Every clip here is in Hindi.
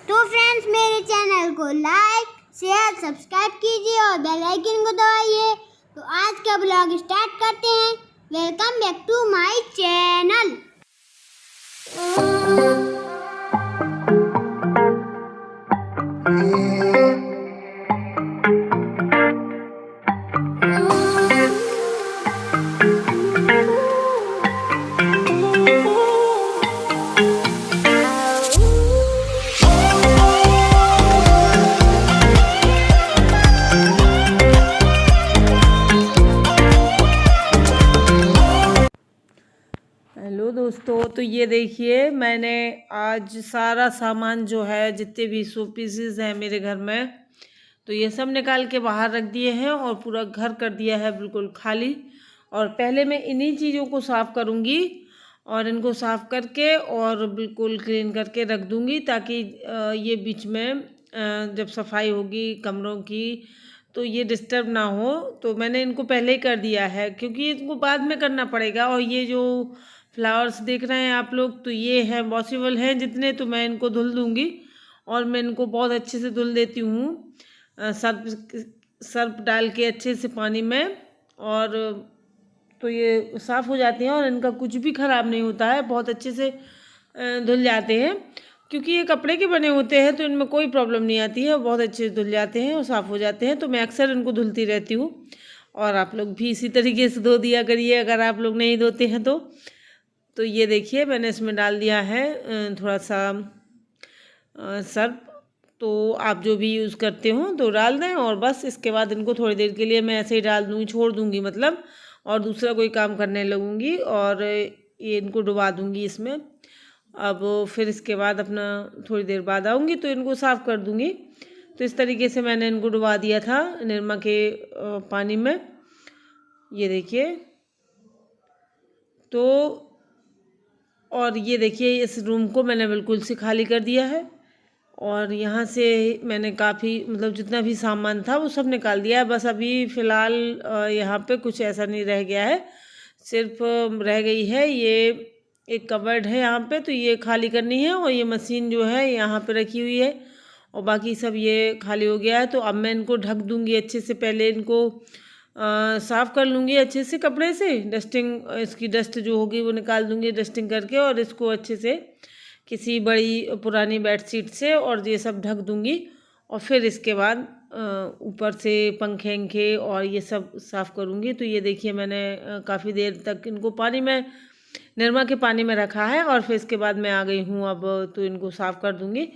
तो फ्रेंड्स मेरे चैनल को लाइक शेयर सब्सक्राइब कीजिए और बेल आइकन को दबाइए। तो आज का ब्लॉग स्टार्ट करते हैं। Welcome back to my channel. Hello दोस्तों, तो ये देखिए मैंने आज सारा सामान जो है जितने भी शो पीसेस हैं मेरे घर में, तो ये सब निकाल के बाहर रख दिए हैं और पूरा घर कर दिया है बिल्कुल खाली। और पहले मैं इन्हीं चीज़ों को साफ़ करूँगी और इनको साफ़ करके और बिल्कुल क्लीन करके रख दूँगी, ताकि ये बीच में जब सफाई होगी कमरों की तो ये डिस्टर्ब ना हो। तो मैंने इनको पहले ही कर दिया है, क्योंकि इनको बाद में करना पड़ेगा। और ये जो फ्लावर्स देख रहे हैं आप लोग, तो ये है पॉसिबल हैं जितने, तो मैं इनको धुल दूँगी। और मैं इनको बहुत अच्छे से धुल देती हूँ सर्फ डाल के अच्छे से पानी में, और तो ये साफ़ हो जाते हैं और इनका कुछ भी ख़राब नहीं होता है, बहुत अच्छे से धुल जाते हैं। क्योंकि ये कपड़े के बने होते हैं तो इनमें कोई प्रॉब्लम नहीं आती है, बहुत अच्छे से धुल जाते हैं और साफ़ हो जाते हैं। तो मैं अक्सर इनको धुलती रहती हूँ, और आप लोग भी इसी तरीके से धो दिया करिए अगर आप लोग नहीं धोते हैं तो ये देखिए मैंने इसमें डाल दिया है थोड़ा सा सर्फ। तो आप जो भी यूज़ करते हो तो डाल दें, और बस इसके बाद इनको थोड़ी देर के लिए मैं ऐसे ही डाल दूँगी, छोड़ दूँगी मतलब, और दूसरा कोई काम करने लगूँगी और ये इनको डुबा दूँगी इसमें। अब फिर इसके बाद अपना थोड़ी देर बाद आऊँगी तो इनको साफ़ कर दूँगी। तो इस तरीके से मैंने इनको डुबा दिया था निरमा के पानी में, ये देखिए। तो और ये देखिए इस रूम को मैंने बिल्कुल से खाली कर दिया है, और यहाँ से मैंने काफ़ी मतलब जितना भी सामान था वो सब निकाल दिया है। बस अभी फ़िलहाल यहाँ पे कुछ ऐसा नहीं रह गया है, सिर्फ रह गई है ये एक कबर्ड है यहाँ पे, तो ये खाली करनी है। और ये मशीन जो है यहाँ पे रखी हुई है, और बाकी सब ये खाली हो गया है। तो अब मैं इनको ढक दूँगी अच्छे से, पहले इनको साफ़ कर लूँगी अच्छे से कपड़े से, डस्टिंग इसकी डस्ट जो होगी वो निकाल दूँगी डस्टिंग करके, और इसको अच्छे से किसी बड़ी पुरानी बेडशीट से और ये सब ढक दूँगी। और फिर इसके बाद ऊपर से पंखे और ये सब साफ़ करूँगी। तो ये देखिए मैंने काफ़ी देर तक इनको पानी में निरमा के पानी में रखा है, और फिर इसके बाद मैं आ गई हूँ अब, तो इनको साफ़ कर दूँगी।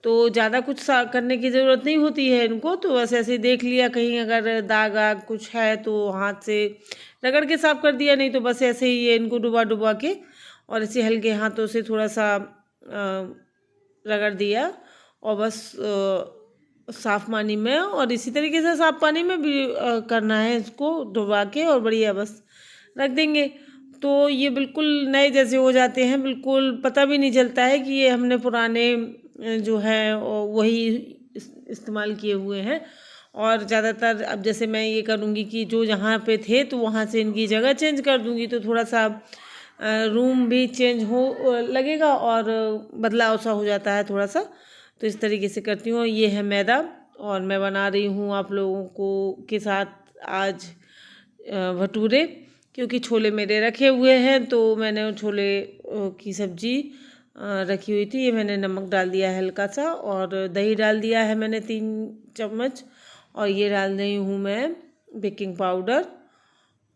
तो ज़्यादा कुछ करने की ज़रूरत नहीं होती है इनको, तो बस ऐसे देख लिया कहीं अगर दाग आग कुछ है तो हाथ से रगड़ के साफ़ कर दिया, नहीं तो बस ऐसे ही ये इनको डुबा के और ऐसे हल्के हाथों से थोड़ा सा रगड़ दिया, और बस साफ़ पानी में, और इसी तरीके से साफ़ पानी में भी करना है इसको डुबा के, और बढ़िया बस रख देंगे। तो ये बिल्कुल नए जैसे हो जाते हैं, बिल्कुल पता भी नहीं चलता है कि ये हमने पुराने जो है वही इस्तेमाल किए हुए हैं। और ज़्यादातर अब जैसे मैं ये करूँगी कि जो जहाँ पे थे तो वहाँ से इनकी जगह चेंज कर दूँगी, तो थोड़ा सा रूम भी चेंज हो लगेगा और बदलाव सा हो जाता है थोड़ा सा। तो इस तरीके से करती हूँ। ये है मैदा, और मैं बना रही हूँ आप लोगों को के साथ आज भटूरे, क्योंकि छोले मेरे रखे हुए हैं, तो मैंने छोले की सब्ज़ी रखी हुई थी। ये मैंने नमक डाल दिया है हल्का सा, और दही डाल दिया है मैंने 3 चम्मच, और ये डाल रही हूँ मैं बेकिंग पाउडर।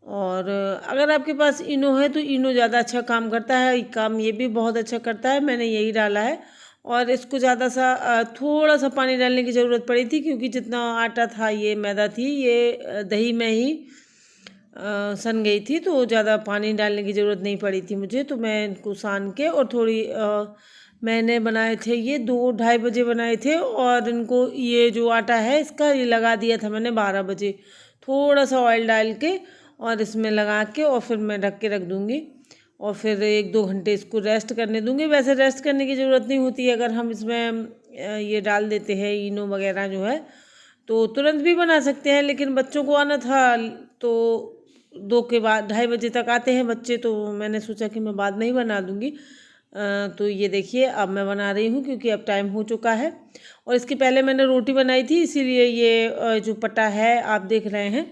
और अगर आपके पास इनो है तो इनो ज़्यादा अच्छा काम करता है, काम ये भी बहुत अच्छा करता है, मैंने यही डाला है। और इसको ज़्यादा सा थोड़ा सा पानी डालने की ज़रूरत पड़ी थी, क्योंकि जितना आटा था ये मैदा थी, ये दही में ही सन गई थी, तो ज़्यादा पानी डालने की ज़रूरत नहीं पड़ी थी मुझे। तो मैं इनको सान के और थोड़ी मैंने बनाए थे ये 2-2:30 बजे बनाए थे, और इनको ये जो आटा है इसका ये लगा दिया था मैंने 12 बजे, थोड़ा सा ऑयल डाल के और इसमें लगा के, और फिर मैं ढक के रख दूँगी, और फिर 1-2 घंटे इसको रेस्ट करने दूँगी। वैसे रेस्ट करने की ज़रूरत नहीं होती है, अगर हम इसमें ये डाल देते हैं इनो वगैरह जो है, तो तुरंत भी बना सकते हैं। लेकिन बच्चों को आना था तो 2 के बाद 2:30 बजे तक आते हैं बच्चे, तो मैंने सोचा कि मैं बाद में ही बना दूँगी। तो ये देखिए अब मैं बना रही हूँ क्योंकि अब टाइम हो चुका है। और इसके पहले मैंने रोटी बनाई थी, इसीलिए ये जो पटा है आप देख रहे हैं,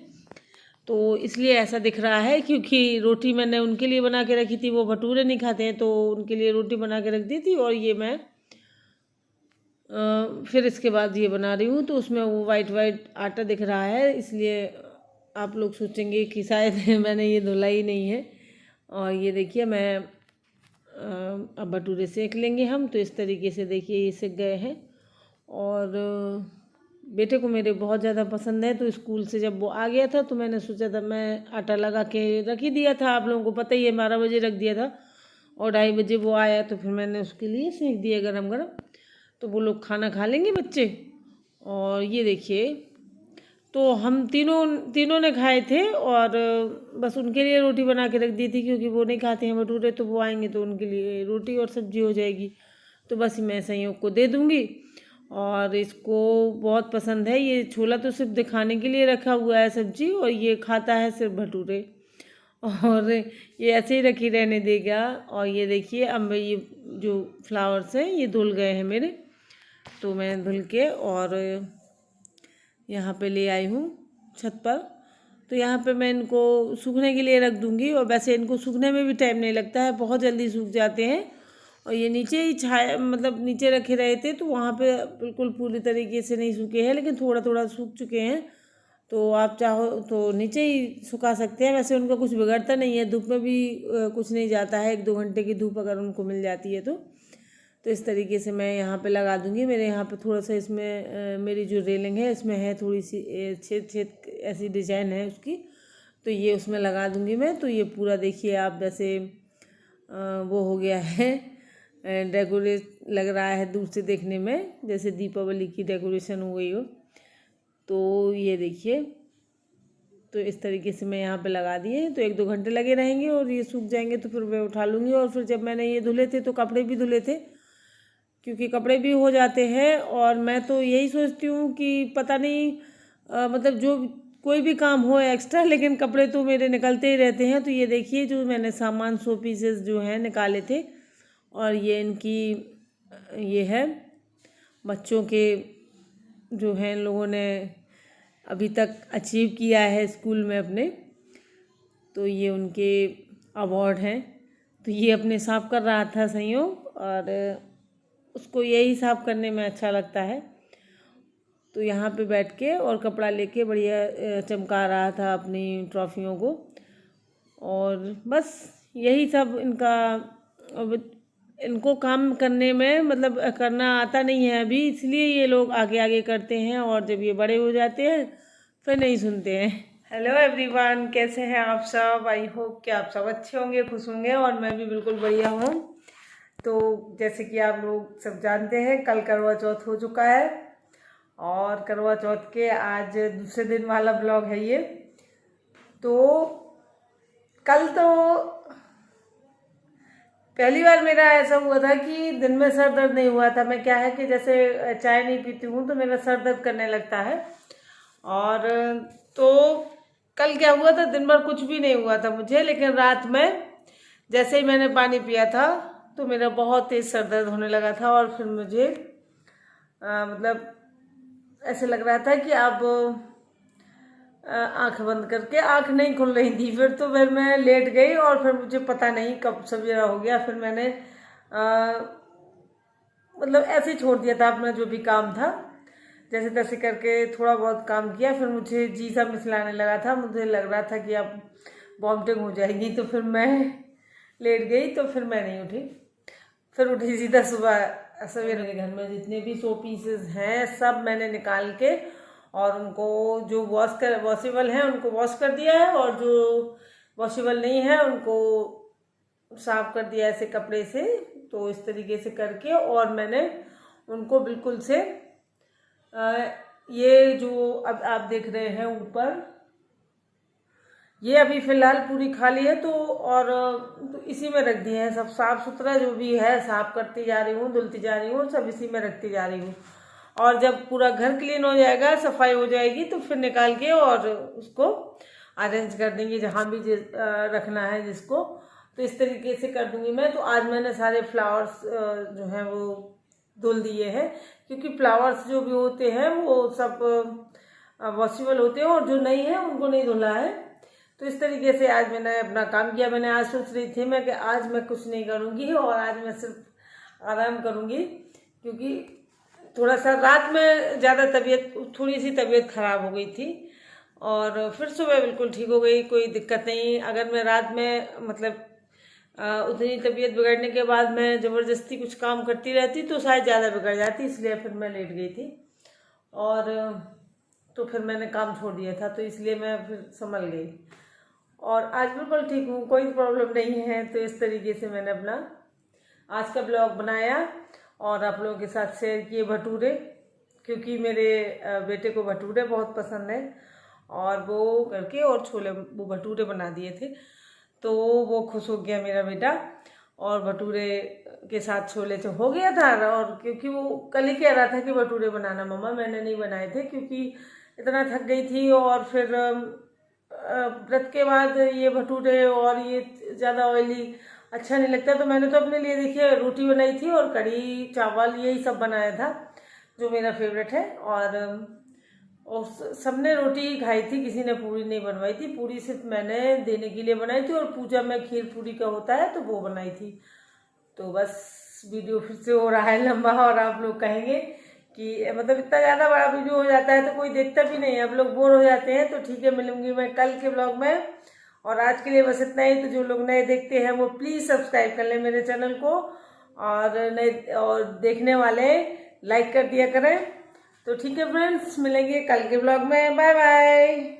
तो इसलिए ऐसा दिख रहा है क्योंकि रोटी मैंने उनके लिए बना के रखी थी, वो भटूरे नहीं खाते हैं तो उनके लिए रोटी बना के रख दी थी। और ये मैं फिर इसके बाद ये बना रही हूँ, तो उसमें वो वाइट वाइट आटा दिख रहा है, इसलिए आप लोग सोचेंगे कि शायद मैंने ये धुला ही नहीं है। और ये देखिए मैं अब भटूरे सेक लेंगे हम, तो इस तरीके से देखिए ये सेक गए हैं। और बेटे को मेरे बहुत ज़्यादा पसंद है, तो स्कूल से जब वो आ गया था तो मैंने सोचा था मैं आटा लगा के रख ही दिया था, आप लोगों को पता ही है 12 बजे रख दिया था और 2:30 बजे वो आया तो फिर मैंने उसके लिए सेक दिया गरम गरम, तो वो लोग खाना खा लेंगे बच्चे। और ये देखिए तो हम तीनों ने खाए थे और बस उनके लिए रोटी बना के रख दी थी क्योंकि वो नहीं खाते हैं भटूरे, तो वो आएंगे तो उनके लिए रोटी और सब्जी हो जाएगी, तो बस मैं संयोग को दे दूँगी। और इसको बहुत पसंद है, ये छोला तो सिर्फ दिखाने के लिए रखा हुआ है सब्जी, और ये खाता है सिर्फ भटूरे और ये ऐसे ही रखी रहने देगा। और ये देखिए अब ये जो फ्लावर्स हैं ये धुल गए हैं मेरे, तो मैं धुल के और यहाँ पे ले आई हूँ छत पर, तो यहाँ पे मैं इनको सूखने के लिए रख दूँगी। और वैसे इनको सूखने में भी टाइम नहीं लगता है, बहुत जल्दी सूख जाते हैं। और ये नीचे ही छाया मतलब नीचे रखे रहे थे तो वहाँ पे बिल्कुल पूरी तरीके से नहीं सूखे हैं, लेकिन थोड़ा थोड़ा सूख चुके हैं, तो आप चाहो तो नीचे ही सुखा सकते हैं। वैसे उनका कुछ बिगड़ता नहीं है, धूप में भी कुछ नहीं जाता है, 1-2 घंटे की धूप अगर उनको मिल जाती है तो इस तरीके से मैं यहाँ पे लगा दूँगी। मेरे यहाँ पे थोड़ा सा इसमें मेरी जो रेलिंग है इसमें है थोड़ी सी छेद ऐसी डिजाइन है उसकी, तो ये उसमें लगा दूँगी मैं। तो ये पूरा देखिए आप वैसे वो हो गया है, डेकोरेट लग रहा है दूर से देखने में जैसे दीपावली की डेकोरेशन हो गई हो। तो ये देखिए तो इस तरीके से मैं यहाँ पे लगा दिए हैं, तो 1-2 घंटे लगे रहेंगे और ये सूख जाएंगे तो फिर मैं उठा लूँगी। और फिर जब मैंने ये धुले थे तो कपड़े भी धुले थे, क्योंकि कपड़े भी हो जाते हैं। और मैं तो यही सोचती हूँ कि पता नहीं मतलब जो कोई भी काम हो एक्स्ट्रा, लेकिन कपड़े तो मेरे निकलते ही रहते हैं। तो ये देखिए जो मैंने सामान 100 पीसेस जो हैं निकाले थे, और ये इनकी ये है बच्चों के जो हैं इन लोगों ने अभी तक अचीव किया है स्कूल में अपने, तो ये उनके अवार्ड हैं। तो ये अपने साफ कर रहा था संयोग, और उसको यही साफ करने में अच्छा लगता है, तो यहाँ पे बैठ के और कपड़ा लेके बढ़िया चमका रहा था अपनी ट्रॉफियों को। और बस यही सब इनको काम करने में मतलब करना आता नहीं है अभी, इसलिए ये लोग आगे आगे करते हैं, और जब ये बड़े हो जाते हैं फिर नहीं सुनते हैं। हेलो एवरीवन, कैसे हैं आप सब? आई होप कि आप सब अच्छे होंगे, खुश होंगे, और मैं भी बिल्कुल बढ़िया हूँ। तो जैसे कि आप लोग सब जानते हैं कल करवा चौथ हो चुका है, और करवा चौथ के आज दूसरे दिन वाला ब्लॉग है ये। तो कल तो पहली बार मेरा ऐसा हुआ था कि दिन में सर दर्द नहीं हुआ था। मैं क्या है कि जैसे चाय नहीं पीती हूँ तो मेरा सर दर्द करने लगता है, और तो कल क्या हुआ था, दिन भर कुछ भी नहीं हुआ था मुझे, लेकिन रात में जैसे ही मैंने पानी पिया था तो मेरा बहुत तेज़ सर दर्द होने लगा था। और फिर मुझे मतलब ऐसे लग रहा था कि अब आंख बंद करके आंख नहीं खुल रही थी। फिर मैं लेट गई, और फिर मुझे पता नहीं कब सवेरा हो गया। फिर मैंने मतलब ऐसे ही छोड़ दिया था अपना जो भी काम था, जैसे तैसे करके थोड़ा बहुत काम किया। फिर मुझे जी सा मिचलाने लगा था, मुझे लग रहा था कि अब वॉमिटिंग हो जाएगी, तो फिर मैं लेट गई। तो फिर मैं नहीं उठी, फिर उठी सीधा सुबह सवेरे। मेरे घर में जितने भी 100 पीसेस हैं सब मैंने निकाल के और उनको जो वॉशेबल हैं उनको वॉश कर दिया है, और जो वॉशेबल नहीं है उनको साफ कर दिया ऐसे कपड़े से। तो इस तरीके से करके, और मैंने उनको बिल्कुल से ये जो अब आप देख रहे हैं ऊपर, ये अभी फ़िलहाल पूरी खाली है, तो इसी में रख दिए हैं। सब साफ़ सुथरा जो भी है साफ़ करती जा रही हूँ, धुलती जा रही हूँ, सब इसी में रखती जा रही हूँ। और जब पूरा घर क्लीन हो जाएगा, सफाई हो जाएगी, तो फिर निकाल के और उसको अरेंज कर देंगे जहाँ भी रखना है जिसको। तो इस तरीके से कर दूंगी मैं। तो आज मैंने सारे फ्लावर्स जो हैं वो धुल दिए हैं, क्योंकि फ्लावर्स जो भी होते हैं वो सब वॉशेबल होते हैं और जो नहीं है उनको नहीं धुला है। तो इस तरीके से आज मैंने अपना काम किया। मैंने आज सोच रही थी मैं कि आज मैं कुछ नहीं करूँगी और आज मैं सिर्फ आराम करूँगी, क्योंकि थोड़ा सा रात में ज़्यादा थोड़ी सी तबीयत ख़राब हो गई थी और फिर सुबह बिल्कुल ठीक हो गई, कोई दिक्कत नहीं। अगर मैं रात में मतलब उतनी तबीयत बिगड़ने के बाद मैं ज़बरदस्ती कुछ काम करती रहती तो शायद ज़्यादा बिगड़ जाती, इसलिए फिर मैं लेट गई थी और तो फिर मैंने काम छोड़ दिया था, तो इसलिए मैं फिर संभल गई और आज बिल्कुल ठीक हूँ, कोई प्रॉब्लम नहीं है। तो इस तरीके से मैंने अपना आज का ब्लॉग बनाया और आप लोगों के साथ शेयर किए भटूरे, क्योंकि मेरे बेटे को भटूरे बहुत पसंद है और वो करके और छोले वो भटूरे बना दिए थे, तो वो खुश हो गया मेरा बेटा और भटूरे के साथ छोले तो हो गया था। और क्योंकि वो कल ही कह रहा था कि भटूरे बनाना मम्मा, मैंने नहीं बनाए थे क्योंकि इतना थक गई थी और फिर व्रत के बाद ये भटूरे और ये ज़्यादा ऑयली अच्छा नहीं लगता, तो मैंने तो अपने लिए देखिए रोटी बनाई थी और कढ़ी चावल यही सब बनाया था जो मेरा फेवरेट है। और सबने रोटी खाई थी, किसी ने पूरी नहीं बनवाई थी, पूरी सिर्फ मैंने देने के लिए बनाई थी और पूजा में खीर पूरी का होता है तो वो बनाई थी। तो बस वीडियो फिर से हो रहा है लंबा और आप लोग कहेंगे कि मतलब इतना ज़्यादा बड़ा वीडियो हो जाता है तो कोई देखता भी नहीं है, आप लोग बोर हो जाते हैं। तो ठीक है, मिलूंगी मैं कल के ब्लॉग में और आज के लिए बस इतना ही। तो जो लोग नए देखते हैं वो प्लीज़ सब्सक्राइब कर लें मेरे चैनल को और नए और देखने वाले लाइक कर दिया करें। तो ठीक है फ्रेंड्स, मिलेंगे कल के ब्लॉग में, बाय बाय।